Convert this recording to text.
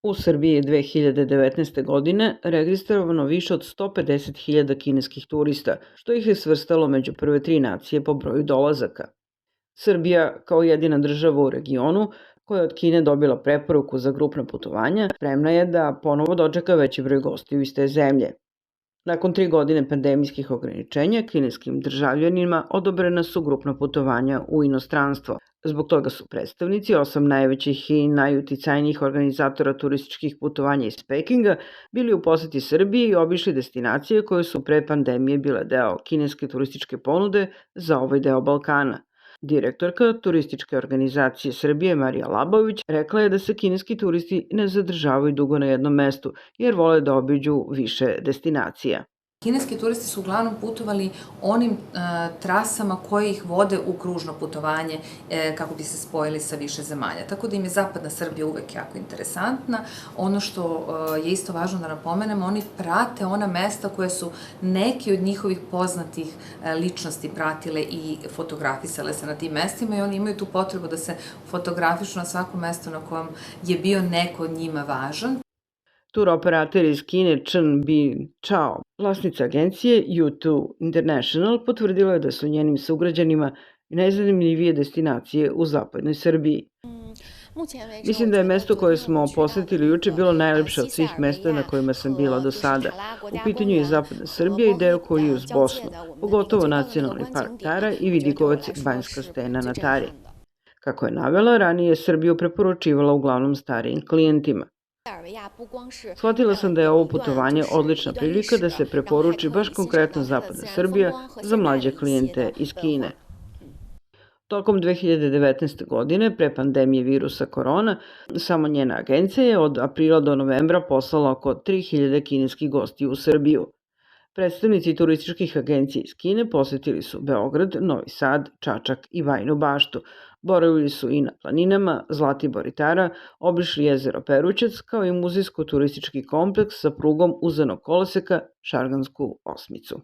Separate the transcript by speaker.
Speaker 1: U Srbiji je 2019. godine registrovano više od 150.000 kineskih turista, što ih je svrstalo među prve 3 nacije po broju dolazaka. Srbija, kao jedina država u regionu koja je od Kine dobila preporuku za grupna putovanja, spremna je da ponovo dočeka veći broj gostiju iz te zemlje. Nakon 3 godine pandemijskih ograničenja, kineskim državljanima odobrena su grupna putovanja u inostranstvo. Zbog toga su predstavnici 8 najvećih i najuticajnijih organizatora turističkih putovanja iz Pekinga bili u poseti Srbiji i obišli destinacije koje su pre pandemije bile deo kineske turističke ponude za ovaj deo Balkana. Direktorka turističke organizacije Srbije Marija Labović rekla je da se kineski turisti ne zadržavaju dugo na jednom mestu jer vole da obiđu više destinacija.
Speaker 2: Kineski turisti su uglavnom putovali onim trasama koje ih vode u kružno putovanje kako bi se spojili sa više zemalja. Tako da im je zapadna Srbija uvek jako interesantna. Ono što je isto važno da napomenemo, oni prate ona mesta koje su neki od njihovih poznatih ličnosti pratile i fotografisale se na tim mestima i oni imaju tu potrebu da se fotografišu na svakom mestu na kojem je bio neko od njima važan.
Speaker 1: Tur operator iz Kine Chen Bin Chao, vlasnica agencije U2 International, potvrdila je da su njenim sugrađanima najzanimljivije destinacije u zapadnoj Srbiji. Mislim da je mesto koje smo posetili juče bilo najlepše od svih mesta na kojima sam bila do sada. U pitanju je zapadna Srbija i deo koji je uz Bosnu, pogotovo nacionalni park Tara i Vidikovac Banjska stena na Tari. Kako je navela, ranije Srbiju preporučivala uglavnom starijim klijentima. Shvatila sam da je ovo putovanje odlična prilika da se preporuči baš konkretno zapadna Srbija za mlađe klijente iz Kine. Tokom 2019. godine, pre pandemije virusa korona, samo njena agencija je od aprila do novembra poslala oko 3.000 kineskih gostiju u Srbiju. Predstavnici turističkih agencija iz Kine posetili su Beograd, Novi Sad, Čačak i Bajinu Baštu. Boravili su i na planinama, Zlatibor i Tara, obišli jezero Perućac, kao i muzejsko-turistički kompleks sa prugom uzanog koloseka Šargansku osmicu.